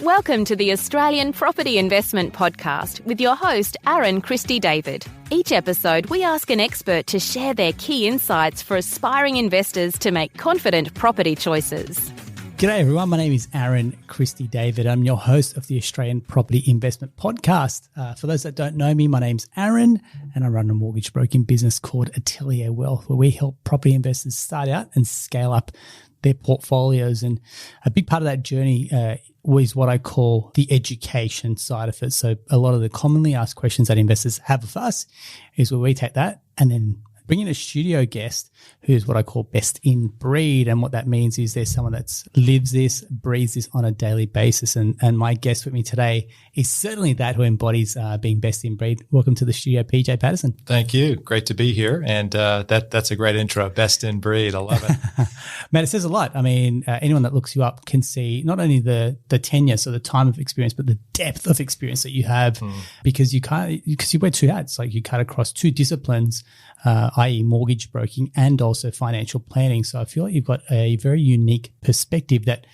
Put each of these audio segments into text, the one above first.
Welcome to the Australian Property Investment Podcast with your host, Aaron Christie-David. Each episode, we ask an expert to share their key insights for aspiring investors to make confident property choices. G'day everyone, my name is Aaron Christie-David. I'm your host of the Australian Property Investment Podcast. For those that don't know me, my name's Aaron and I run a mortgage broking business called Atelier Wealth, where we help property investors start out and scale up their portfolios. And a big part of that journey was what I call the education side of it. So a lot of the commonly asked questions that investors have of us is where we take that and then bring in a studio guest who's what I call best in breed. And what that means is there's someone that lives this, breathes this on a daily basis. And my guest with me today is certainly that who embodies being best in breed. Welcome to the studio, PJ Patterson. Thank you. Great to be here. And that's a great intro. Best in breed. I love it. Man, it says a lot. I mean, anyone that looks you up can see not only the tenure, so the time of experience, but the depth of experience that you have because you wear two hats. Like you cut across two disciplines, i.e. mortgage broking and also financial planning. So I feel like you've got a very unique perspective that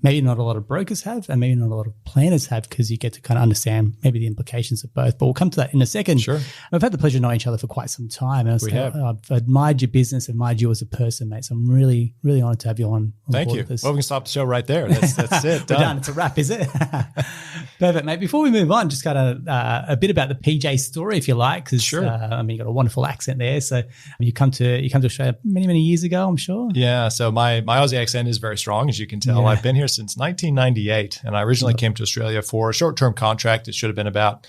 maybe not a lot of brokers have and maybe not a lot of planners have, because you get to kind of understand maybe the implications of both. But we'll come to that in a second. Sure. We've had the pleasure of knowing each other for quite some time. And I've admired your business, admired you as a person, mate. So I'm really, really honored to have you on Thank board you. with us. Well, we can stop the show right there. That's it. We're done. It's a wrap, is it? Perfect, mate. Before we move on, just kind of a bit about the PJ story, if you like, because sure. You got a wonderful accent there. So you come to Australia many years ago, I'm sure. Yeah. So my Aussie accent is very strong, as you can tell. Yeah. I've been here since 1998, and I originally came to Australia for a short-term contract. It should have been about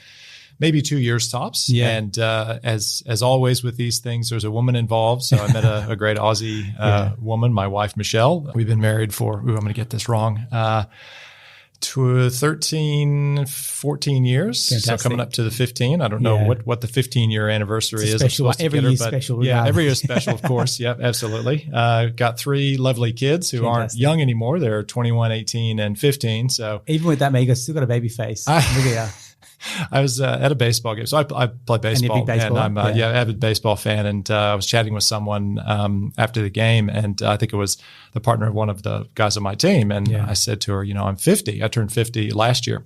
maybe 2 years tops. Yeah. And as always with these things, there's a woman involved. So I met a great Aussie woman, my wife, Michelle. We've been married for, I'm going to get this wrong, to 13, 14 years. Fantastic. So coming up to the 15. I don't know what the 15-year anniversary is. Special, every year special. Yeah, every year special, of course. Yep, absolutely. Got three lovely kids who aren't young anymore. They're 21, 18, and 15. So even with that, mate, you still got a baby face. Look at you. I was at a baseball game. So I play baseball. And baseball, and I'm avid baseball fan. And I was chatting with someone after the game, and I think it was the partner of one of the guys on my team. And I said to her, I'm 50. I turned 50 last year.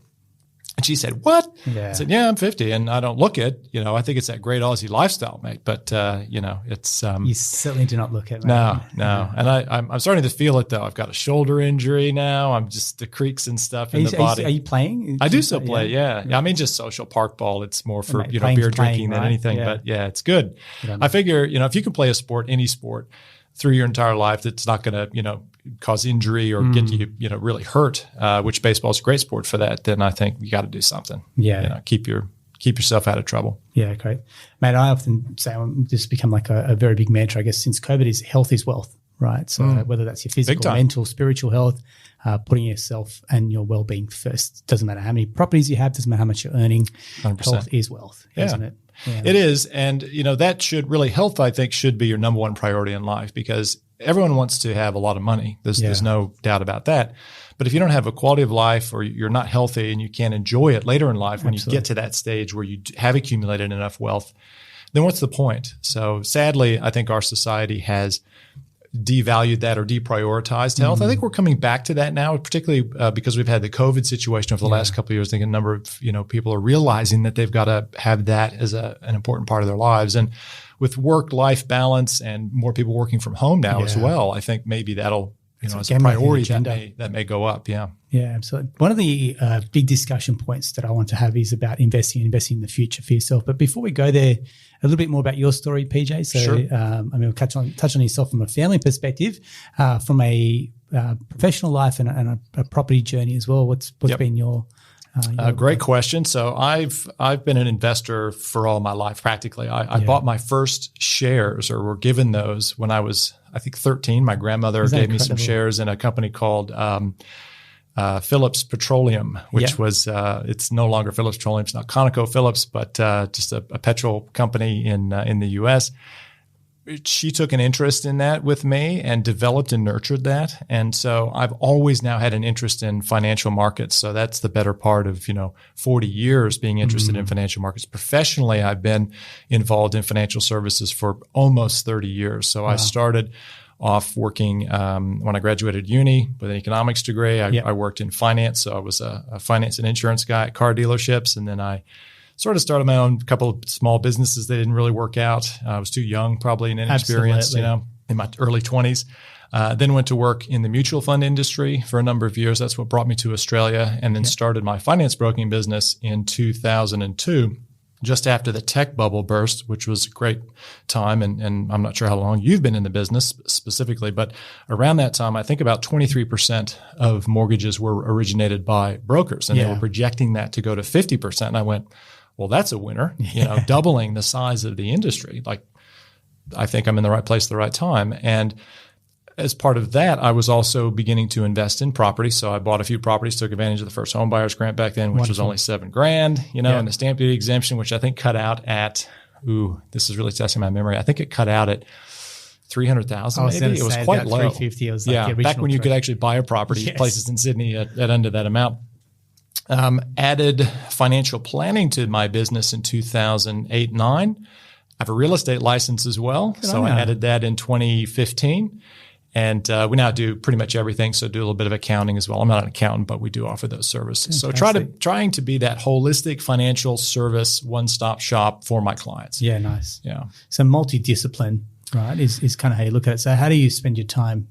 And she said, "What?" Yeah. I said, "Yeah, I'm 50, and I don't look it. I think it's that great Aussie lifestyle, mate. But it's you certainly do not look it, mate. No. And I'm starting to feel it though. I've got a shoulder injury now. I'm just the creaks and stuff in the body. Are you playing? I do still play. Yeah. I mean, just social park ball. It's more for beer drinking than anything. But yeah, it's good. I figure if you can play a sport, any sport, through your entire life, that's not going to cause injury or get you really hurt, which baseball is a great sport for that, then I think you got to do something. Yeah. Keep yourself out of trouble. Yeah, great. Mate, I often say, this has become like a very big mantra, I guess, since COVID, is health is wealth, right? So whether that's your physical, mental, spiritual health, putting yourself and your well-being first. Doesn't matter how many properties you have, doesn't matter how much you're earning. 100%. Health is wealth, isn't it? Yeah. It is. And, that health, I think, should be your number one priority in life, because everyone wants to have a lot of money. There's no doubt about that. But if you don't have a quality of life, or you're not healthy and you can't enjoy it later in life, when you get to that stage where you have accumulated enough wealth, then what's the point? So sadly, I think our society has devalued that or deprioritized health. I think we're coming back to that now, particularly because we've had the COVID situation over the last couple of years. I think a number of people are realizing that they've got to have that as an important part of their lives. And with work-life balance and more people working from home now as well, I think maybe that'll as a priority that may go up. Yeah. Yeah, absolutely. One of the big discussion points that I want to have is about investing in the future for yourself. But before we go there, a little bit more about your story, PJ. So, sure. We'll touch on yourself from a family perspective, from a professional life and a property journey as well. What's been your great question. So I've been an investor for all my life, practically. I bought my first shares, or were given those, when I was, I think, 13. My grandmother gave me some shares in a company called Phillips Petroleum, which was, it's no longer Phillips Petroleum. It's not ConocoPhillips, but just a petrol company in the U.S. She took an interest in that with me and developed and nurtured that. And so I've always now had an interest in financial markets. So that's the better part of, 40 years being interested in financial markets. Professionally, I've been involved in financial services for almost 30 years. So I started off working when I graduated uni with an economics degree. I worked in finance, so I was a finance and insurance guy at car dealerships, and then I sort of started my own couple of small businesses that didn't really work out. I was too young, probably, and inexperienced, in my early 20s. Then went to work in the mutual fund industry for a number of years. That's what brought me to Australia, and then started my finance broking business in 2002, just after the tech bubble burst, which was a great time. And I'm not sure how long you've been in the business specifically, but around that time, I think about 23% of mortgages were originated by brokers, and they were projecting that to go to 50%. And I went, well, that's a winner, doubling the size of the industry. Like, I think I'm in the right place at the right time. And as part of that, I was also beginning to invest in property. So I bought a few properties, took advantage of the first home buyers grant back then, which was only $7,000, and the stamp duty exemption, which I think cut out at, this is really testing my memory. I think it cut out at 300,000 maybe. It was quite low. 350. It was like back when you could actually buy a property, places in Sydney at under that amount. Added financial planning to my business in 2008-9. I have a real estate license as well. So I added that in 2015. And we now do pretty much everything. So do a little bit of accounting as well. I'm not an accountant, but we do offer those services. Fantastic. So trying to be that holistic financial service one-stop shop for my clients. Yeah, nice. Yeah. So multidiscipline, right, is kind of how you look at it. So how do you spend your time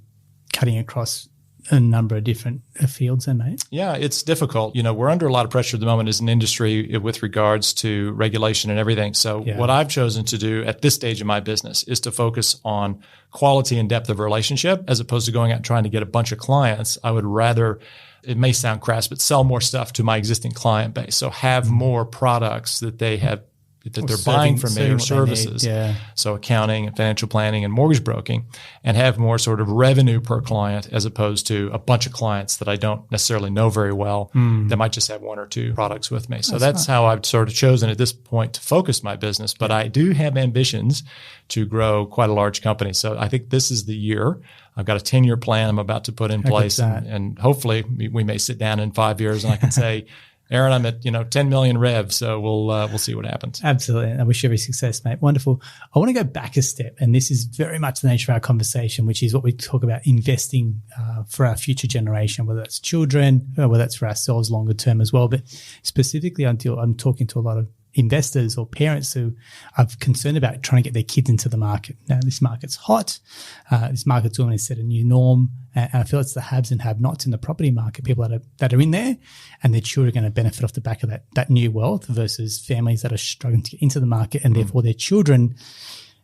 cutting across a number of different fields then, mate? Yeah, it's difficult. We're under a lot of pressure at the moment as an industry with regards to regulation and everything. So what I've chosen to do at this stage of my business is to focus on quality and depth of relationship as opposed to going out and trying to get a bunch of clients. I would rather, it may sound crass, but sell more stuff to my existing client base. So have more products that they have, that they're buying from me, or services. So accounting and financial planning and mortgage broking, and have more sort of revenue per client as opposed to a bunch of clients that I don't necessarily know very well that might just have one or two products with me. So that's how I've sort of chosen at this point to focus my business. But I do have ambitions to grow quite a large company. So I think this is the year. I've got a 10-year plan I'm about to put in place, and hopefully we may sit down in 5 years and I can say, Aaron, I'm at 10 million rev, so we'll see what happens. Absolutely. I wish you every success, mate. Wonderful. I want to go back a step, and this is very much the nature of our conversation, which is what we talk about investing for our future generation, whether that's children, or whether that's for ourselves longer term as well. But specifically, until I'm talking to a lot of investors or parents who are concerned about trying to get their kids into the market. Now, this market's hot. This market's going to set a new norm. And I feel it's the haves and have-nots in the property market, people that are in there, and their children are going to benefit off the back of that new wealth versus families that are struggling to get into the market, and therefore their children,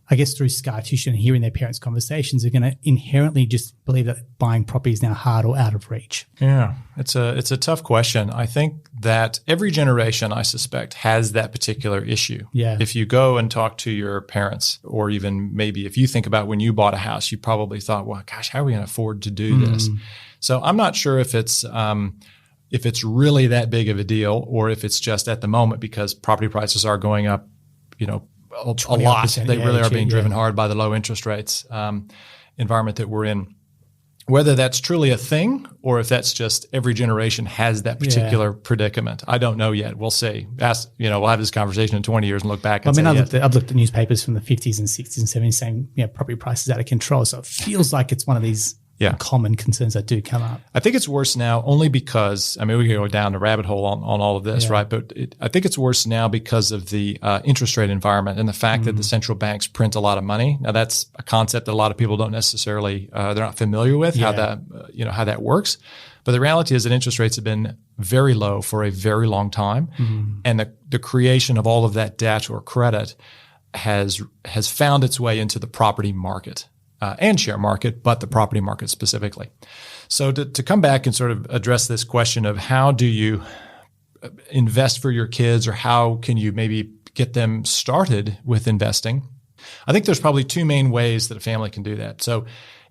I guess through scar tissue and hearing their parents' conversations, are going to inherently just believe that buying property is now hard or out of reach. Yeah, it's a tough question. I think that every generation, I suspect, has that particular issue. Yeah. If you go and talk to your parents, or even maybe if you think about when you bought a house, you probably thought, well, gosh, how are we going to afford to do this? So I'm not sure if it's really that big of a deal, or if it's just at the moment because property prices are going up, a lot. They really are being driven hard by the low interest rates environment that we're in. Whether that's truly a thing, or if that's just every generation has that particular predicament, I don't know yet. We'll see. We'll have this conversation in 20 years and look back. And I've looked at newspapers from the 50s and 60s and 70s saying, property prices out of control. So it feels like it's one of these common concerns that do come up. I think it's worse now only because, we can go down the rabbit hole on all of this, right? But I think it's worse now because of the interest rate environment and the fact that the central banks print a lot of money. Now, that's a concept that a lot of people don't necessarily, they're not familiar with how that works. But the reality is that interest rates have been very low for a very long time. And the creation of all of that debt or credit has found its way into the property market. And share market, but the property market specifically. So to come back and sort of address this question of how do you invest for your kids, or how can you maybe get them started with investing, I think there's probably two main ways that a family can do that. So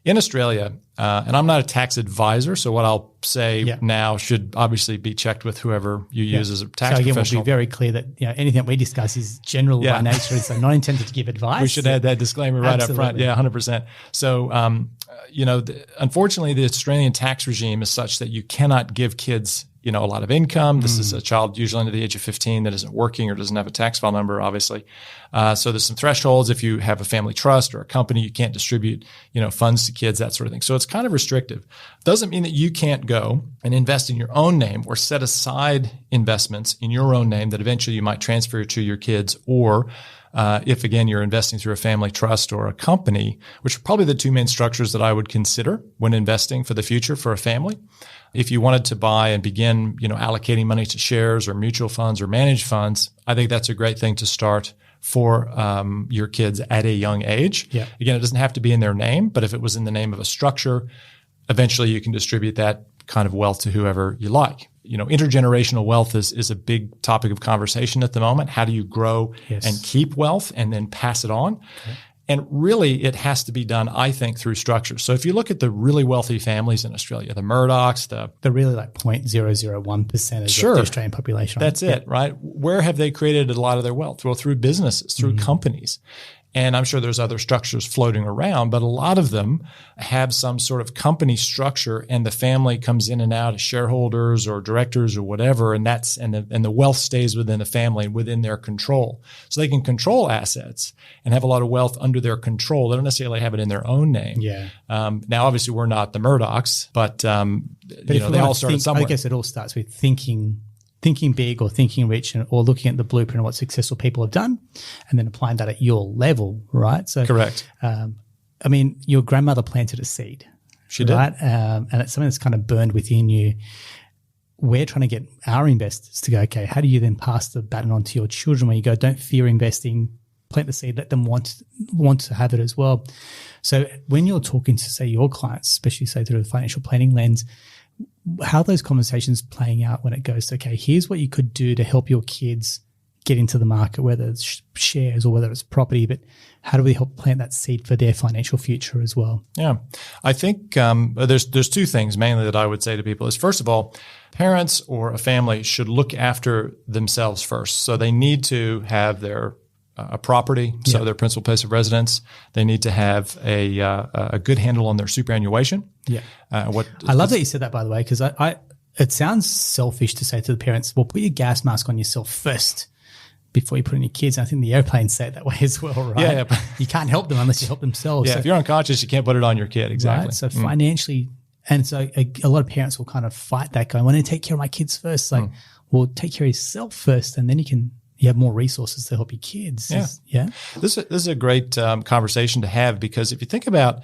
in Australia, and I'm not a tax advisor, so what I'll say now should obviously be checked with whoever you use as a tax professional. We'll be very clear that anything that we discuss is general by nature, so not intended to give advice. We should add that disclaimer right up front. Yeah, 100%. So, unfortunately, the Australian tax regime is such that you cannot give kids a lot of income. This is a child usually under the age of 15 that isn't working or doesn't have a tax file number, obviously. So there's some thresholds. If you have a family trust or a company, you can't distribute, funds to kids, that sort of thing. So it's kind of restrictive. Doesn't mean that you can't go and invest in your own name or set aside investments in your own name that eventually you might transfer to your kids, or if, again, you're investing through a family trust or a company, which are probably the two main structures that I would consider when investing for the future for a family. If you wanted to buy and begin, allocating money to shares or mutual funds or managed funds, I think that's a great thing to start for your kids at a young age. Yeah. Again, it doesn't have to be in their name, but if it was in the name of a structure, eventually you can distribute that kind of wealth to whoever you like. Intergenerational wealth is a big topic of conversation at the moment. How do you grow and keep wealth and then pass it on? Okay. And really, it has to be done, I think, through structures. So if you look at the really wealthy families in Australia, the Murdochs, the really like 0.001% of the Australian population. That's it, right? Where have they created a lot of their wealth? Well, through businesses, through companies. And I'm sure there's other structures floating around, but a lot of them have some sort of company structure, and the family comes in and out as shareholders or directors or whatever, and the wealth stays within the family and within their control. So they can control assets and have a lot of wealth under their control. They don't necessarily have it in their own name. Yeah. Now, obviously, we're not the Murdochs, but they all started somewhere. I guess it all starts with thinking big or thinking rich, or looking at the blueprint of what successful people have done and then applying that at your level, right? So, correct. Your grandmother planted a seed. She did. Right? And it's something that's kind of burned within you. We're trying to get our investors to go, okay, how do you then pass the baton on to your children where you go, don't fear investing, plant the seed, let them want to have it as well. So when you're talking to, say, your clients, especially, say, through the financial planning lens, how are those conversations playing out when it goes to, okay, here's what you could do to help your kids get into the market, whether it's shares or whether it's property, but how do we help plant that seed for their financial future as well? Yeah, I think there's two things mainly that I would say to people is, first of all, parents or a family should look after themselves first. So they need to have their a property, so their principal place of residence. They need to have a good handle on their superannuation. Yeah. I love that you said that, by the way, because it sounds selfish to say to the parents, well, put your gas mask on yourself first before you put it on your kids. And I think the airplanes say it that way as well, right? Yeah. You can't help them unless you help themselves. Yeah, so, if you're unconscious, you can't put it on your kid. Exactly. Right? So financially, and so a lot of parents will kind of fight that, going, well, I need to take care of my kids first. Like, well, take care of yourself first, and then you have more resources to help your kids. Yeah. This is a great conversation to have, because if you think about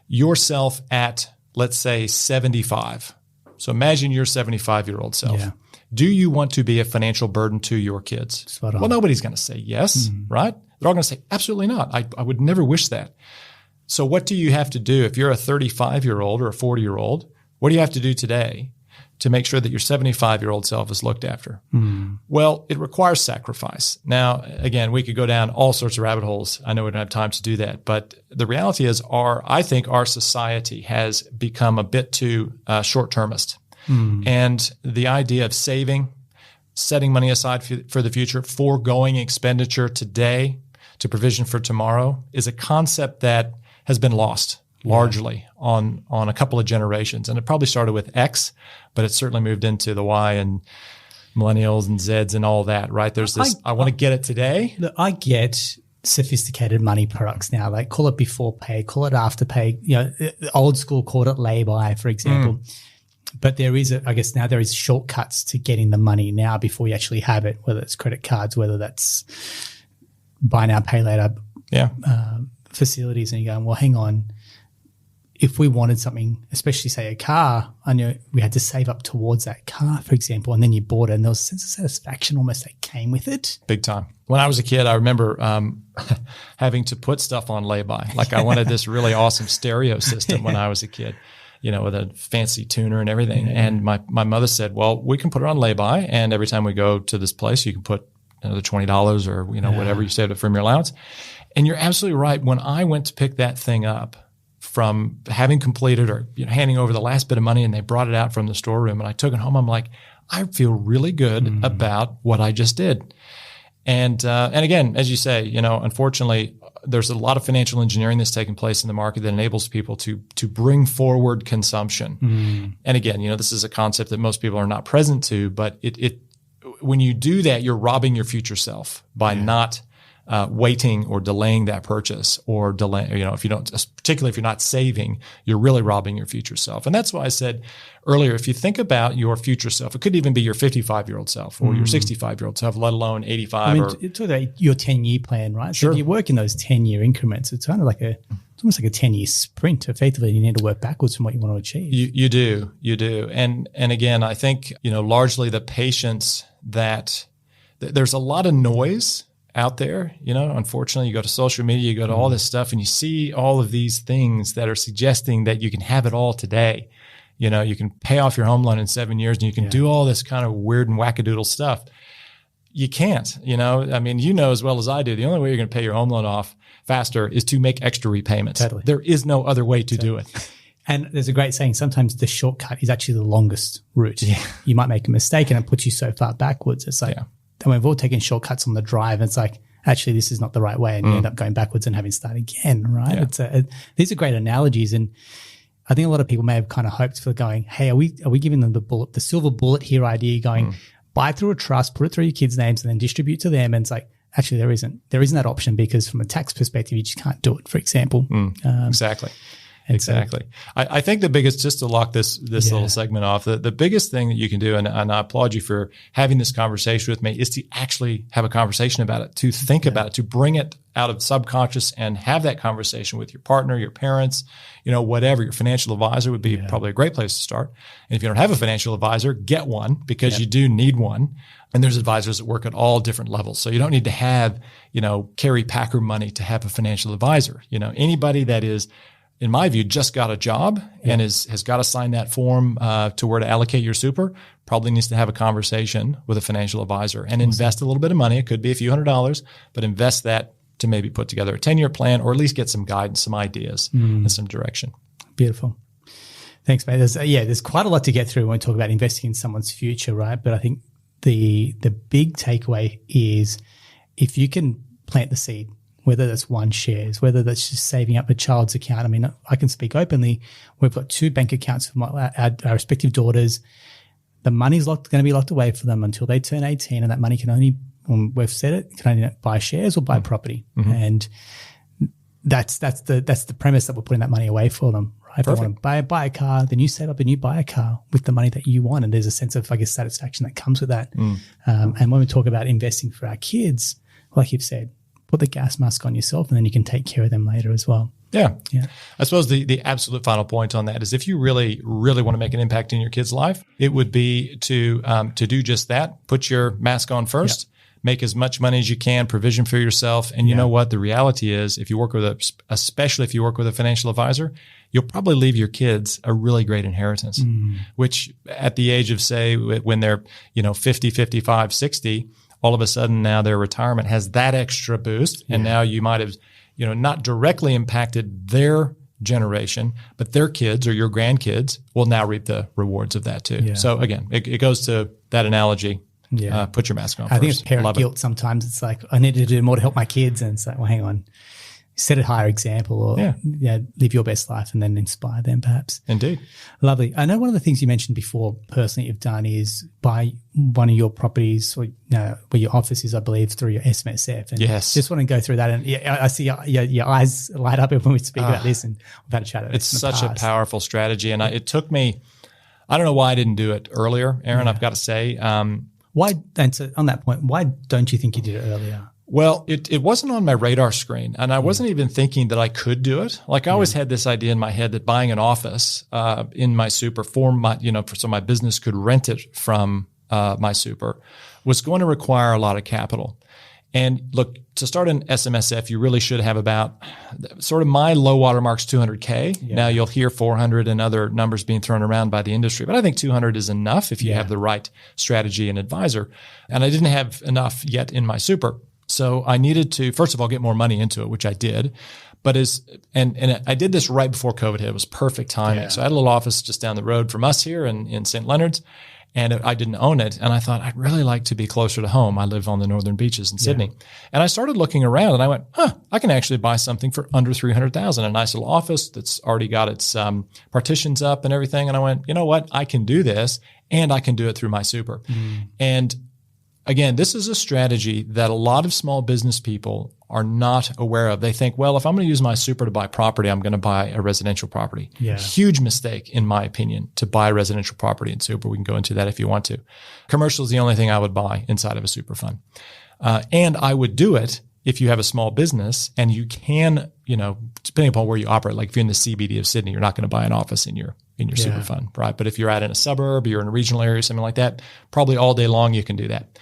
yourself at, let's say, 75. So imagine your 75-year-old self. Yeah. Do you want to be a financial burden to your kids? Well, nobody's going to say yes, right? They're all going to say, absolutely not. I would never wish that. So what do you have to do if you're a 35-year-old or a 40-year-old? What do you have to do today to make sure that your 75-year-old self is looked after? Well, it requires sacrifice. Now, again, we could go down all sorts of rabbit holes. I know we don't have time to do that, but the reality is I think our society has become a bit too short-termist. And the idea of saving, setting money aside for the future, foregoing expenditure today to provision for tomorrow is a concept that has been lost largely on a couple of generations. And it probably started with X, but it certainly moved into the Y and millennials and Zs and all that, right? There's this, I want to get it today. Look, I get sophisticated money products now. Like, call it before pay, call it after pay. The old school called it lay-by, for example. But there is, I guess now there is shortcuts to getting the money now before you actually have it, whether it's credit cards, whether that's buy now, pay later facilities. And you're going, well, hang on. If we wanted something, especially say a car, I know we had to save up towards that car, for example, and then you bought it, and there was a sense of satisfaction almost that came with it. Big time. When I was a kid, I remember having to put stuff on lay-by. Like, I wanted this really awesome stereo system when I was a kid, with a fancy tuner and everything. Yeah. And my mother said, well, we can put it on lay-by, and every time we go to this place, you can put another $20 or, whatever you saved up from your allowance. And you're absolutely right. When I went to pick that thing up from having completed or handing over the last bit of money, and they brought it out from the storeroom and I took it home, I'm like, I feel really good about what I just did. And again, as you say, unfortunately, there's a lot of financial engineering that's taking place in the market that enables people to bring forward consumption. And again, this is a concept that most people are not present to, but when you do that, you're robbing your future self by not waiting or delaying that purchase, or if you don't, particularly if you're not saving, you're really robbing your future self. And that's why I said earlier, if you think about your future self, it could even be your 55-year-old self or your 65-year-old self, let alone 85. It's about your 10-year plan, right? Sure. So if you work in those 10-year increments, it's kind of like it's almost like a 10-year sprint. Effectively, you need to work backwards from what you want to achieve. You do. And again, I think, largely the patience that there's a lot of noise out there. Unfortunately, you go to social media, you go to all this stuff, and you see all of these things that are suggesting that you can have it all today. You can pay off your home loan in 7 years, and you can do all this kind of weird and wackadoodle stuff. You can't, as well as I do, the only way you're going to pay your home loan off faster is to make extra repayments. Totally. There is no other way to do it. And there's a great saying, sometimes the shortcut is actually the longest route. Yeah. You might make a mistake and it puts you so far backwards. It's like, and we've all taken shortcuts on the drive. And it's like, actually, this is not the right way. And you end up going backwards and having to start again, right? Yeah. These are great analogies. And I think a lot of people may have kind of hoped for going, hey, are we giving them the silver bullet here idea, going buy through a trust, put it through your kids' names, and then distribute to them. And it's like, actually, there isn't that option, because from a tax perspective, you just can't do it, for example. Exactly. I think the biggest, just to lock this little segment off, the biggest thing that you can do, and I applaud you for having this conversation with me, is to actually have a conversation about it, to think about it, to bring it out of subconscious and have that conversation with your partner, your parents, whatever. Your financial advisor would be probably a great place to start. And if you don't have a financial advisor, get one, because you do need one. And there's advisors that work at all different levels. So you don't need to have, Carrie Packer money to have a financial advisor. Anybody that is, in my view, just got a job and has got to sign that form to where to allocate your super, probably needs to have a conversation with a financial advisor and invest a little bit of money. It could be a few $100s, but invest that to maybe put together a 10-year plan, or at least get some guidance, some ideas, and some direction. Beautiful. Thanks, mate. There's quite a lot to get through when we talk about investing in someone's future, right? But I think the big takeaway is, if you can plant the seed, whether that's one shares, whether that's just saving up a child's account. I mean, I can speak openly. We've got 2 bank accounts for our respective daughters. The money's going to be locked away for them until they turn 18, and that money can only, we've said it, can only buy shares or buy property. And that's the premise that we're putting that money away for them. Right? If they want to buy a car, then you save up and you buy a car with the money that you want, and there's a sense of, satisfaction that comes with that. And when we talk about investing for our kids, like you've said, put the gas mask on yourself, and then you can take care of them later as well. Yeah. I suppose the absolute final point on that is, if you really, really want to make an impact in your kid's life, it would be to do just that. Put your mask on first, make as much money as you can, provision for yourself. And you know what? The reality is, if you work especially if you work with a financial advisor, you'll probably leave your kids a really great inheritance, which at the age of, say, when they're, 50, 55, 60, all of a sudden now their retirement has that extra boost. And now you might have, not directly impacted their generation, but their kids or your grandkids will now reap the rewards of that too. So again, it goes to that analogy. Put your mask on first. I think it's parent guilt sometimes. It's like, I need to do more to help my kids. And it's like, well, hang on. Set a higher example, or live your best life, and then inspire them perhaps. Indeed. Lovely. I know one of the things you mentioned before personally you've done is buy one of your properties, or where your office is, I believe, through your SMSF. And just want to go through that. And I see your eyes light up when we speak about this, and we've had a chat about it. It's such a powerful strategy. And it took me, I don't know why I didn't do it earlier, Aaron, I've got to say. Why, and so on that point, why don't you think you did it earlier? Well, it wasn't on my radar screen, and I wasn't even thinking that I could do it. Like, I always had this idea in my head that buying an office in my super for my, so my business could rent it from my super was going to require a lot of capital. And look, to start an SMSF, you really should have about sort of my low water mark's 200K. Now you'll hear 400 and other numbers being thrown around by the industry, but I think 200 is enough if you have the right strategy and advisor. And I didn't have enough yet in my super. So I needed to, first of all, get more money into it, which I did. But and I did this right before COVID hit. It was perfect timing. So I had a little office just down the road from us here in St. Leonard's. And I didn't own it. And I thought, I'd really like to be closer to home. I live on the northern beaches in Sydney. And I started looking around and I went, I can actually buy something for under $300,000, a nice little office that's already got its partitions up and everything. And I went, you know what? I can do this, and I can do it through my super. And again, this is a strategy that a lot of small business people are not aware of. They think, well, if I'm going to use my super to buy property, I'm going to buy a residential property. Huge mistake, in my opinion, to buy residential property in super. We can go into that if you want to. Commercial is the only thing I would buy inside of a super fund. And I would do it if you have a small business and you can, depending upon where you operate, like if you're in the CBD of Sydney, you're not going to buy an office in your super fund, right? But if you're out in a suburb, you're in a regional area, something like that, probably all day long you can do that.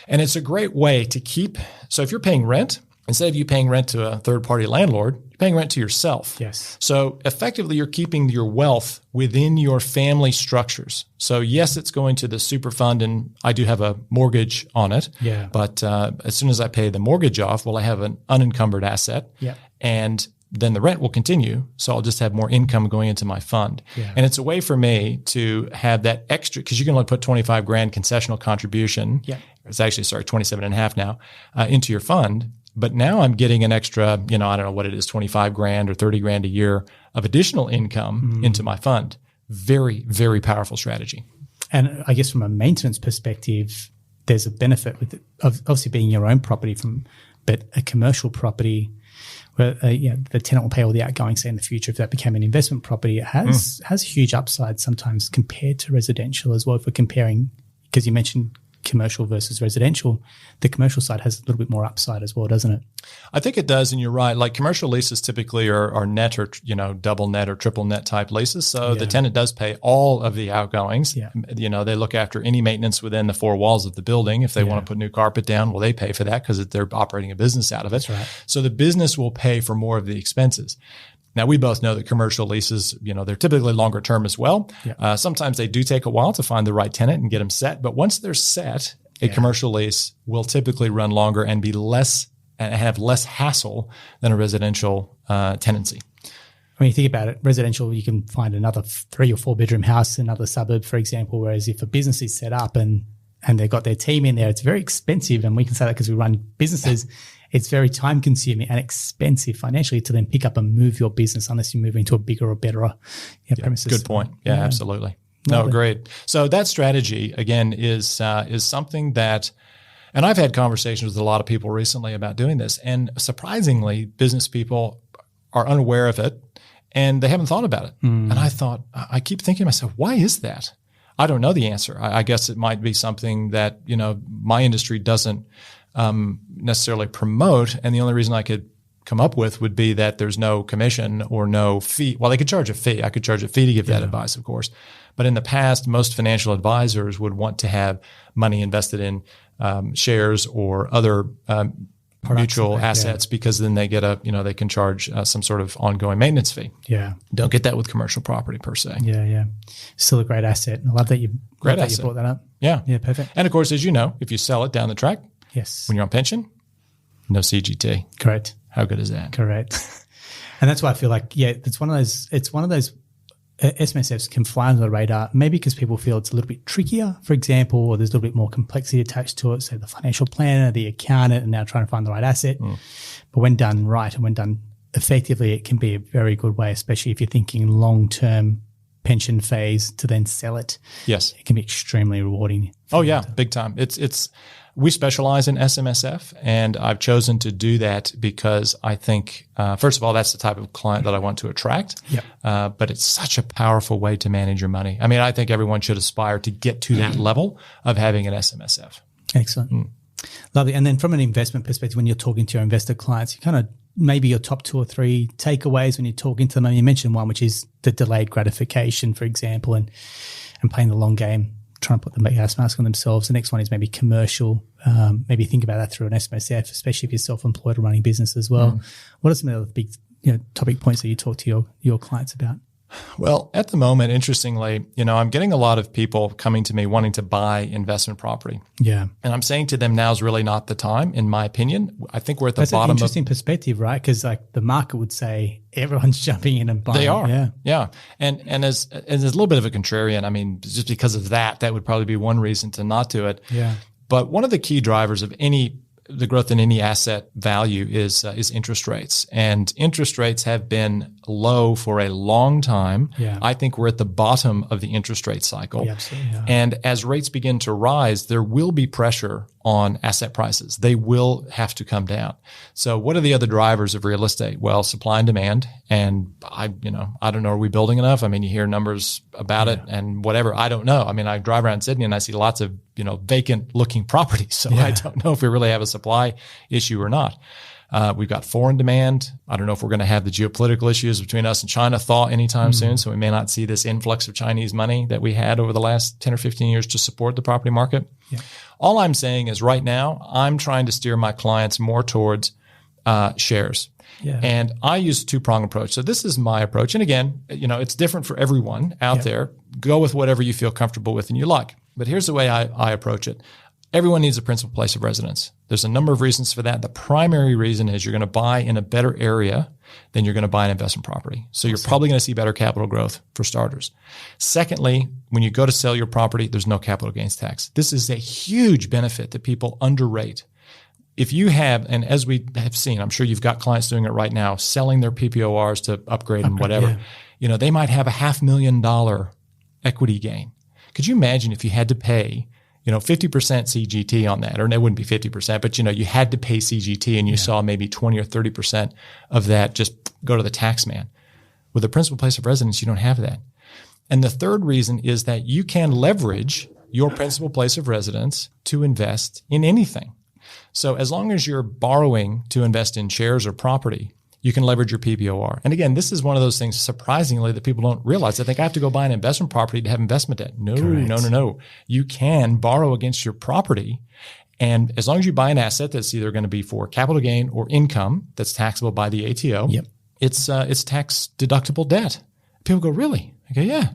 And it's a great way to keep. So if you're paying rent, instead of you paying rent to a third-party landlord, you're paying rent to yourself. Yes. So effectively, you're keeping your wealth within your family structures. So yes, it's going to the super fund, and I do have a mortgage on it. Yeah. But as soon as I pay the mortgage off, well, I have an unencumbered asset. Yeah. And then the rent will continue. So I'll just have more income going into my fund. Yeah. And it's a way for me to have that extra, because you can only put $25,000 concessional contribution. Yeah. It's actually, 27.5 now, into your fund. But now I'm getting an extra, I don't know what it is, $25,000 or $30,000 a year of additional income into my fund. Very, very powerful strategy. And I guess from a maintenance perspective, there's a benefit with it, of obviously being your own property but a commercial property where the tenant will pay all the outgoing, say in the future, if that became an investment property, it has huge upside sometimes compared to residential as well. If we're comparing, because you mentioned commercial versus residential, the commercial side has a little bit more upside as well, doesn't it? I think it does, and you're right. Like commercial leases typically are net or double net or triple net type leases. So the tenant does pay all of the outgoings. Yeah. They look after any maintenance within the four walls of the building. If they want to put new carpet down, well, they pay for that because they're operating a business out of it. That's right. So the business will pay for more of the expenses. Now, we both know that commercial leases, they're typically longer term as well. Yeah. Sometimes they do take a while to find the right tenant and get them set. But once they're set, a commercial lease will typically run longer and be less and have less hassle than a residential tenancy. When you think about it, residential, you can find another 3 or 4 bedroom house in another suburb, for example, whereas if a business is set up and they've got their team in there, it's very expensive. And we can say that because we run businesses. It's very time consuming and expensive financially to then pick up and move your business unless you move into a bigger or better premises. Good point. Yeah, absolutely. No, great. So that strategy, again, is something that, and I've had conversations with a lot of people recently about doing this, and surprisingly, business people are unaware of it and they haven't thought about it. And I keep thinking to myself, why is that? I don't know the answer. I guess it might be something that, my industry doesn't necessarily promote. And the only reason I could come up with would be that there's no commission or no fee. Well, they could charge a fee. I could charge a fee to give that advice, of course. But in the past, most financial advisors would want to have money invested in shares or other mutual assets because then they get they can charge some sort of ongoing maintenance fee. Yeah. Don't get that with commercial property per se. Yeah, yeah. Still a great asset. I love that you brought that up. Yeah. Yeah, perfect. And of course, as you know, if you sell it down the track, yes, when you're on pension, no CGT. Correct. How good is that? Correct. And that's why I feel like, it's one of those SMSFs can fly under the radar, maybe because people feel it's a little bit trickier, for example, or there's a little bit more complexity attached to it. So the financial planner, the accountant, and now trying to find the right asset. But when done right and when done effectively, it can be a very good way, especially if you're thinking long-term pension phase to then sell it. Yes. It can be extremely rewarding. Oh yeah, big time. We specialize in SMSF, and I've chosen to do that because I think, first of all, that's the type of client that I want to attract. Yep. But it's such a powerful way to manage your money. I mean, I think everyone should aspire to get to that level of having an SMSF. Excellent. Lovely. And then from an investment perspective, when you're talking to your investor clients, you kind of maybe your top 2 or 3 takeaways when you're talking to them. And you mentioned one, which is the delayed gratification, for example, and playing the long game, trying to put the gas mask on themselves. The next one is maybe commercial. Maybe think about that through an SMSF, especially if you're self-employed or running business as well. What are some of the big topic points that you talk to your clients about? Well, at the moment, interestingly, I'm getting a lot of people coming to me wanting to buy investment property. Yeah. And I'm saying to them, now's really not the time, in my opinion. I think we're at the That's bottom an interesting perspective, right? Because like the market would say everyone's jumping in and buying. They are. Yeah. And as a little bit of a contrarian, I mean, just because of that would probably be one reason to not do it. Yeah. But one of the key drivers of the growth in any asset value is interest rates. And interest rates have been low for a long time. Yeah. I think we're at the bottom of the interest rate cycle. Yeah, absolutely. Yeah. And as rates begin to rise, there will be pressure on asset prices. They will have to come down. So what are the other drivers of real estate? Well, supply and demand. And I don't know, are we building enough? I mean, you hear numbers about it and whatever. I don't know. I mean, I drive around Sydney and I see lots of, vacant looking properties. So I don't know if we really have a supply issue or not. We've got foreign demand. I don't know if we're going to have the geopolitical issues between us and China thaw anytime soon. So we may not see this influx of Chinese money that we had over the last 10 or 15 years to support the property market. Yeah. All I'm saying is right now, I'm trying to steer my clients more towards shares. Yeah. And I use a two-prong approach. So this is my approach. And again, it's different for everyone out there. Go with whatever you feel comfortable with and you like. But here's the way I approach it. Everyone needs a principal place of residence. There's a number of reasons for that. The primary reason is you're going to buy in a better area than you're going to buy an investment property. So you're probably going to see better capital growth for starters. Secondly, when you go to sell your property, there's no capital gains tax. This is a huge benefit that people underrate. If you have, and as we have seen, I'm sure you've got clients doing it right now, selling their PPORs to upgrade and whatever, they might have a $500,000 equity gain. Could you imagine if you had to pay 50% CGT on that, or it wouldn't be 50%, but you had to pay CGT and you saw maybe 20 or 30% of that just go to the tax man. With a principal place of residence, you don't have that. And the third reason is that you can leverage your principal place of residence to invest in anything. So as long as you're borrowing to invest in shares or property, you can leverage your PPOR. And again, this is one of those things, surprisingly, that people don't realize. They think I have to go buy an investment property to have investment debt. No. You can borrow against your property. And as long as you buy an asset that's either going to be for capital gain or income that's taxable by the ATO, it's tax deductible debt. People go, really? I go, yeah.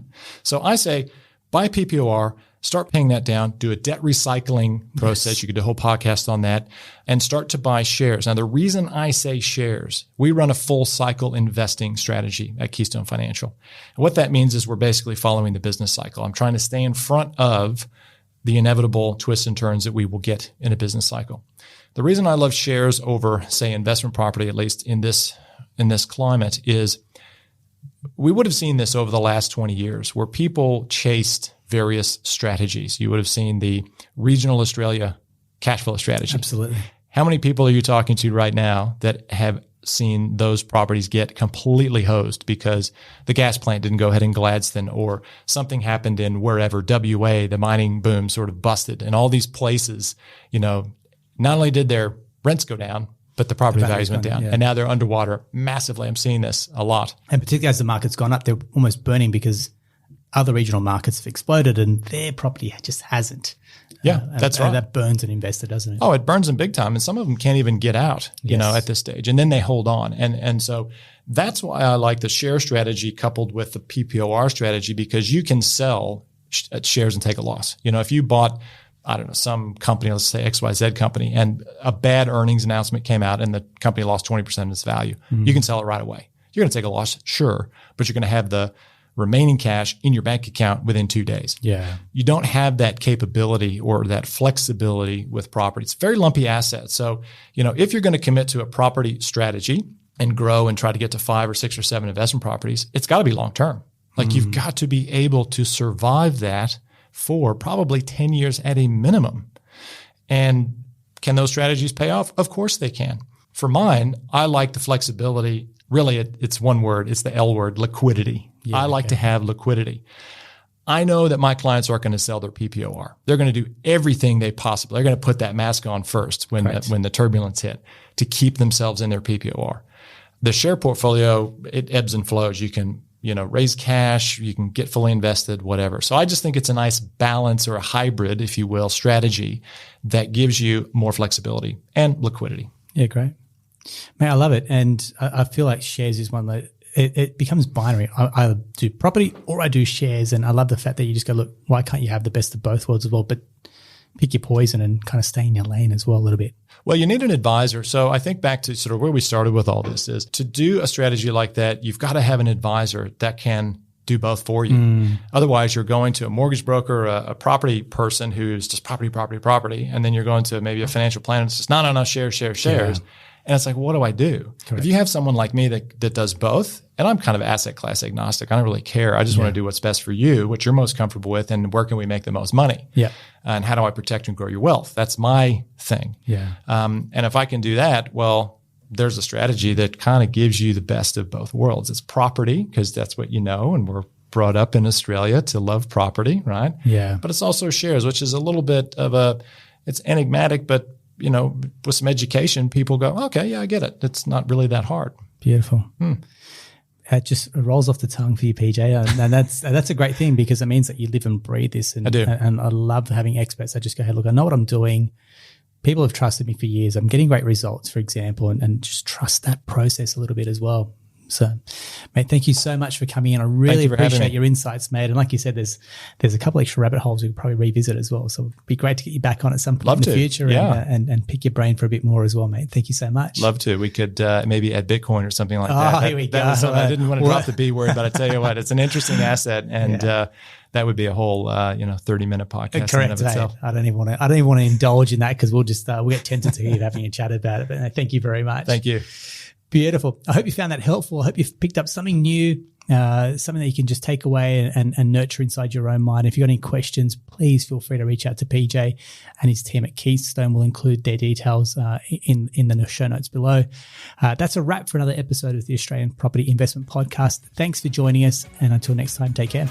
So I say, buy PPOR, start paying that down, do a debt recycling process. Yes. You could do a whole podcast on that, and start to buy shares. Now, the reason I say shares, we run a full cycle investing strategy at Keystone Financial. And what that means is we're basically following the business cycle. I'm trying to stay in front of the inevitable twists and turns that we will get in a business cycle. The reason I love shares over, say, investment property, at least in this climate, is we would have seen this over the last 20 years where people chased various strategies. You would have seen the regional Australia cash flow strategy. Absolutely. How many people are you talking to right now that have seen those properties get completely hosed because the gas plant didn't go ahead in Gladstone, or something happened in wherever, WA, the mining boom sort of busted, and all these places, not only did their rents go down, but the property values went down. And now they're underwater massively. I'm seeing this a lot. And particularly as the market's gone up, they're almost burning because other regional markets have exploded and their property just hasn't. That's right. That burns an investor, doesn't it? Oh, it burns them big time. And some of them can't even get out, at this stage. And then they hold on. And so that's why I like the share strategy coupled with the PPOR strategy, because you can sell shares and take a loss. If you bought, I don't know, some company, let's say XYZ company, and a bad earnings announcement came out and the company lost 20% of its value, you can sell it right away. You're going to take a loss, sure, but you're going to have the remaining cash in your bank account within 2 days. Yeah. You don't have that capability or that flexibility with property. It's a very lumpy asset. So, if you're going to commit to a property strategy and grow and try to get to 5 or 6 or 7 investment properties, it's got to be long-term. Like you've got to be able to survive that for probably 10 years at a minimum. And can those strategies pay off? Of course they can. For mine, I like the flexibility. Really, it's one word. It's the L word, liquidity. Yeah, I like to have liquidity. I know that my clients aren't going to sell their PPOR. They're going to do everything they possibly. They're going to put that mask on first when the turbulence hit to keep themselves in their PPOR. The share portfolio, it ebbs and flows. You can raise cash, you can get fully invested, whatever. So I just think it's a nice balance, or a hybrid, if you will, strategy that gives you more flexibility and liquidity. Yeah, great. Mate, I love it. And I feel like shares is one that it becomes binary. I either do property or I do shares. And I love the fact that you just go, look, why can't you have the best of both worlds as well? But pick your poison and kind of stay in your lane as well a little bit. Well, you need an advisor. So I think back to sort of where we started with all this is to do a strategy like that, you've got to have an advisor that can do both for you. Otherwise, you're going to a mortgage broker, a property person who's just property. And then you're going to maybe a financial planner that's just, no, shares. Yeah. And it's like, what do I do? Correct. If you have someone like me that does both, and I'm kind of asset class agnostic, I don't really care. I just want to do what's best for you, what you're most comfortable with, and where can we make the most money? Yeah. And how do I protect and grow your wealth? That's my thing. Yeah. And if I can do that, well, there's a strategy that kind of gives you the best of both worlds. It's property, because that's what you know, and we're brought up in Australia to love property, right? Yeah. But it's also shares, which is a little bit of it's enigmatic, but with some education, people go, okay, yeah, I get it. It's not really that hard. Beautiful. It just rolls off the tongue for you, PJ. And that's a great thing, because it means that you live and breathe this. And, I do. And I love having experts that just go, hey, look, I know what I'm doing. People have trusted me for years. I'm getting great results, for example, and just trust that process a little bit as well. So, mate, thank you so much for coming in. I really appreciate your insights, mate. And like you said, there's a couple extra rabbit holes we could probably revisit as well. So it'd be great to get you back on at some point in the future and pick your brain for a bit more as well, mate. Thank you so much. Love to. We could maybe add Bitcoin or something like that. Here we go. I didn't want to drop the B word, but I tell you what, it's an interesting asset, and that would be a whole 30-minute podcast in and of itself. I don't even want to indulge in that, because we'll get tempted to hear having a chat about it. But no, thank you very much. Thank you. Beautiful. I hope you found that helpful. I hope you've picked up something new, something that you can just take away and nurture inside your own mind. If you've got any questions, please feel free to reach out to PJ and his team at Keystone. We'll include their details in the show notes below. That's a wrap for another episode of the Australian Property Investment Podcast. Thanks for joining us, and until next time, take care.